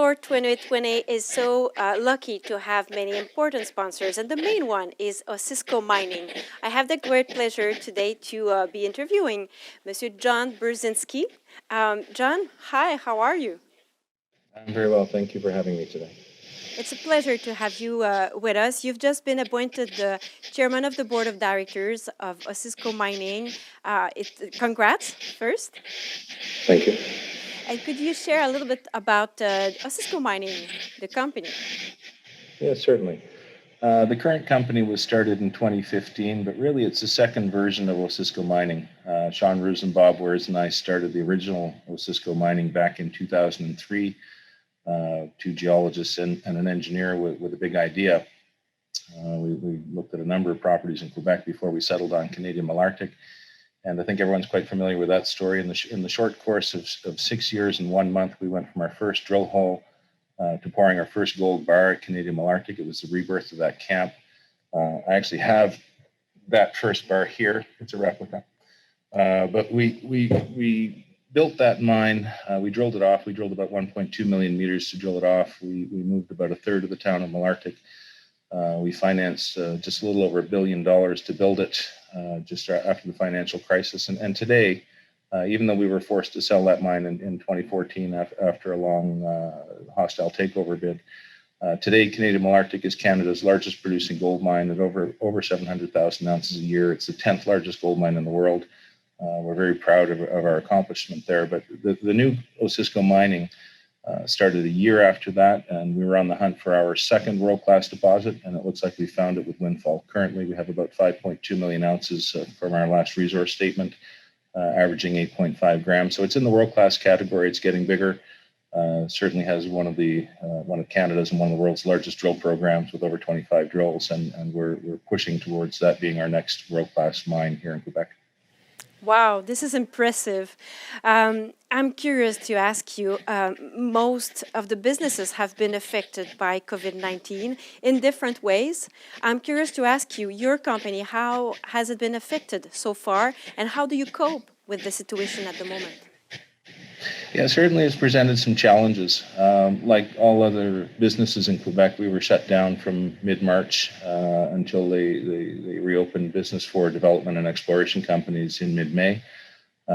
Xplor 2020 is so lucky to have many important sponsors, and the main one is Osisko Mining. I have the great pleasure today to be interviewing Monsieur John Burzynski. John, hi, how are you? I'm very well. Thank you for having me today. It's a pleasure to have you with us. You've just been appointed the chairman of the board of directors of Osisko Mining. Congrats first. Thank you. And could you share a little bit about Osisko Mining, the company? Yes, certainly. The current company was started in 2015, but really it's the second version of Osisko Mining. Sean Roos and Bob Wares and I started the original Osisko Mining back in 2003. Two geologists and an engineer with a big idea. We looked at a number of properties in Quebec before we settled on Canadian Malartic. And I think everyone's quite familiar with that story. In the short course of 6 years and 1 month, we went from our first drill hole to pouring our first gold bar at Canadian Malartic. It was the rebirth of that camp. I actually have that first bar here. It's a replica. But we built that mine. We drilled it off. We drilled about 1.2 million meters to drill it off. We moved about a third of the town of Malartic. We financed just a little over $1 billion to build it just after the financial crisis. And today, even though we were forced to sell that mine in 2014 after a long hostile takeover bid, today Canadian Malartic is Canada's largest producing gold mine at over 700,000 ounces a year. It's the 10th largest gold mine in the world. We're very proud of our accomplishment there. But the new Osisko Mining started a year after that, and we were on the hunt for our second world-class deposit, and it looks like we found it with Windfall. Currently, we have about 5.2 million ounces from our last resource statement, averaging 8.5 grams. So it's in the world-class category. It's getting bigger. Certainly has one of Canada's and one of the world's largest drill programs with over 25 drills, and we're pushing towards that being our next world-class mine here in Quebec. Wow, this is impressive. I'm curious to ask you, most of the businesses have been affected by COVID-19 in different ways. I'm curious to ask you, your company, how has it been affected so far, and how do you cope with the situation at the moment? Yeah, certainly it's presented some challenges. Like all other businesses in Quebec, we were shut down from mid-March until they reopened business for development and exploration companies in mid-May.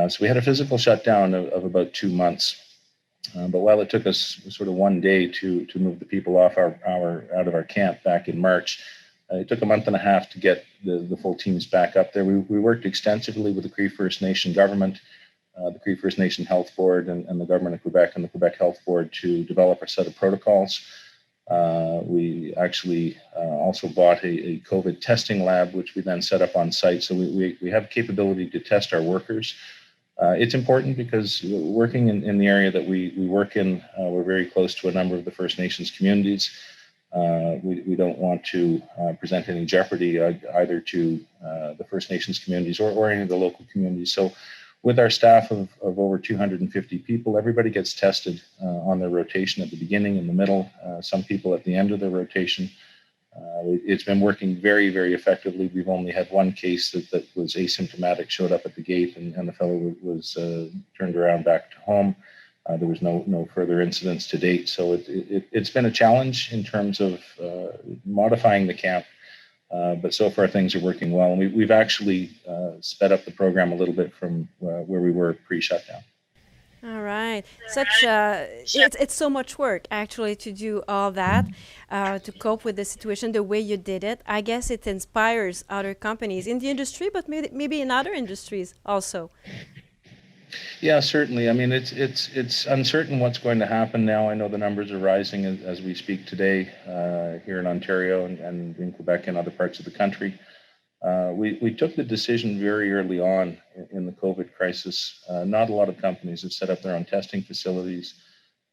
So we had a physical shutdown of about 2 months. But while it took us sort of 1 day to move the people off out of our camp back in March, it took a month and a half to get the full teams back up there. We worked extensively with the Cree First Nation government, the Cree First Nation Health Board, and the Government of Quebec and the Quebec Health Board to develop a set of protocols. We actually also bought a COVID testing lab, which we then set up on site. So we have capability to test our workers. It's important because working in the area that we work in, we're very close to a number of the First Nations communities. We don't want to present any jeopardy either to the First Nations communities or any of the local communities. So with our staff of over 250 people, everybody gets tested on their rotation at the beginning, in the middle, some people at the end of their rotation. It's been working very, very effectively. We've only had one case that was asymptomatic, showed up at the gate, and the fellow was turned around back to home. There was no further incidents to date. So it's been a challenge in terms of modifying the camp. But so far things are working well. And we've actually sped up the program a little bit from where we were pre-shutdown. All right. It's so much work actually to do all that, to cope with the situation the way you did it. I guess it inspires other companies in the industry, but maybe in other industries also. Yeah, certainly. I mean, it's uncertain what's going to happen now. I know the numbers are rising as we speak today here in Ontario and in Quebec and other parts of the country. We took the decision very early on in the COVID crisis. Not a lot of companies have set up their own testing facilities,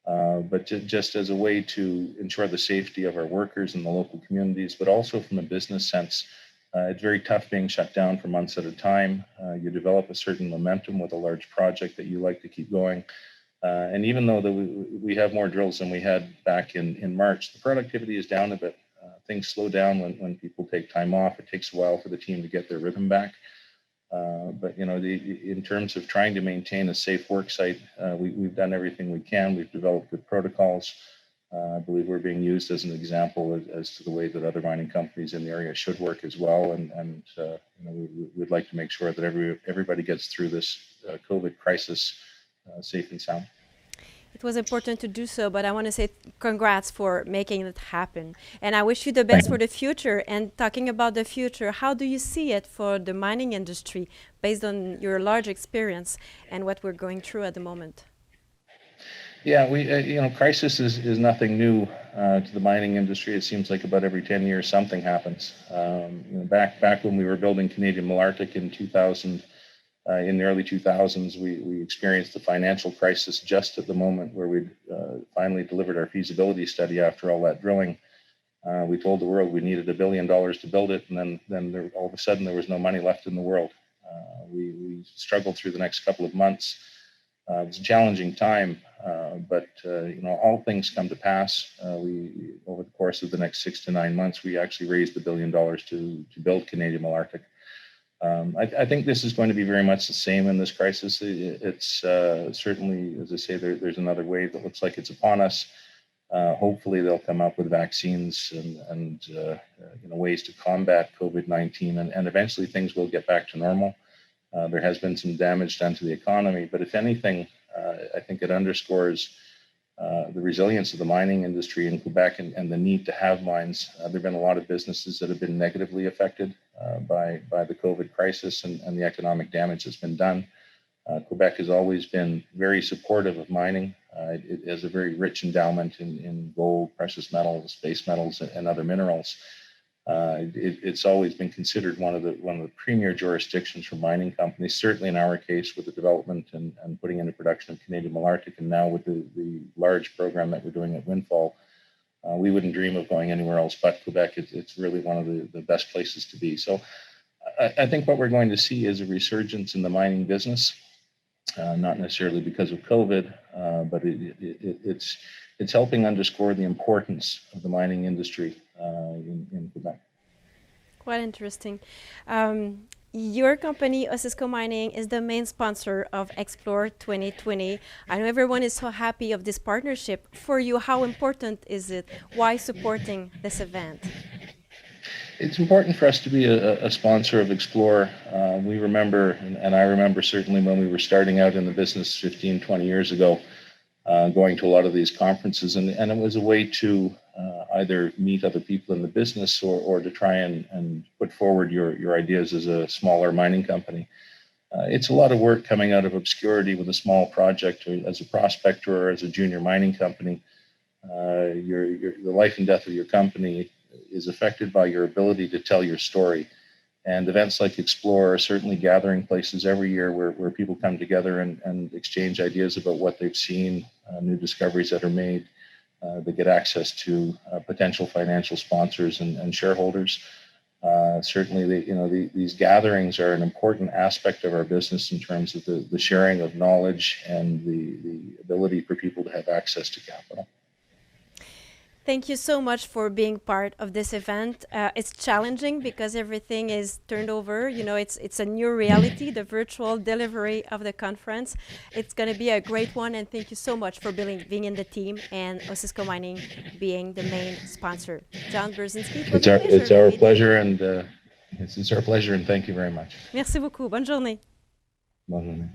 but just as a way to ensure the safety of our workers and the local communities, but also from a business sense. It's very tough being shut down for months at a time. You develop a certain momentum with a large project that you like to keep going. And even though we have more drills than we had back in March, the productivity is down a bit. Things slow down when people take time off. It takes a while for the team to get their rhythm back. But in terms of trying to maintain a safe work site, we've done everything we can. We've developed good protocols. I believe we're being used as an example as to the way that other mining companies in the area should work as well. And we'd like to make sure that everybody gets through this COVID crisis safe and sound. It was important to do so, but I want to say congrats for making it happen. And I wish you the Thank best for you. the future. And talking about the future, how do you see it for the mining industry based on your large experience and what we're going through at the moment? Yeah, crisis is nothing new to the mining industry. It seems like about every 10 years something happens. Back when we were building Canadian Malartic in 2000, in the early 2000s, we experienced the financial crisis just at the moment where we finally delivered our feasibility study after all that drilling. We told the world we needed $1 billion to build it, and then all of a sudden there was no money left in the world. We struggled through the next couple of months. It was a challenging time, but all things come to pass. We over the course of the next 6 to 9 months, we actually raised $1 billion to build Canadian Malartic. I think this is going to be very much the same in this crisis. It's certainly, as I say, there's another wave that looks like it's upon us. Hopefully, they'll come up with vaccines and ways to combat COVID-19, and eventually things will get back to normal. There has been some damage done to the economy, but if anything, I think it underscores the resilience of the mining industry in Quebec and the need to have mines. There have been a lot of businesses that have been negatively affected by the COVID crisis and the economic damage that's been done. Quebec has always been very supportive of mining. It has a very rich endowment in gold, precious metals, base metals, and other minerals. It's always been considered one of the premier jurisdictions for mining companies. Certainly in our case, with the development and putting into production of Canadian Malartic, and now with the large program that we're doing at Windfall, we wouldn't dream of going anywhere else but Quebec. It's really one of the best places to be. So I think what we're going to see is a resurgence in the mining business, not necessarily because of COVID, but it's helping underscore the importance of the mining industry in Quebec. Quite interesting. Your company, Osisko Mining, is the main sponsor of Xplor 2020. I know everyone is so happy of this partnership. For you, how important is it? Why supporting this event? It's important for us to be a sponsor of Xplor. We remember, and I remember certainly when we were starting out in the business 15, 20 years ago, going to a lot of these conferences, and it was a way to either meet other people in the business or to try and put forward your ideas as a smaller mining company. It's a lot of work coming out of obscurity with a small project or as a prospector or as a junior mining company. The life and death of your company is affected by your ability to tell your story. And events like Xplor are certainly gathering places every year where people come together and exchange ideas about what they've seen, new discoveries that are made. They get access to potential financial sponsors and shareholders. Certainly, these gatherings are an important aspect of our business in terms of the sharing of knowledge and the ability for people to have access to capital. Thank you so much for being part of this event. It's challenging because everything is turned over. It's a new reality, the virtual delivery of the conference. It's going to be a great one, and thank you so much for being in the team and Osisko Mining being the main sponsor. John Burzynski, it was a pleasure. It's our pleasure, and it's our pleasure, and thank you very much. Merci beaucoup. Bonne journée. Bonne journée.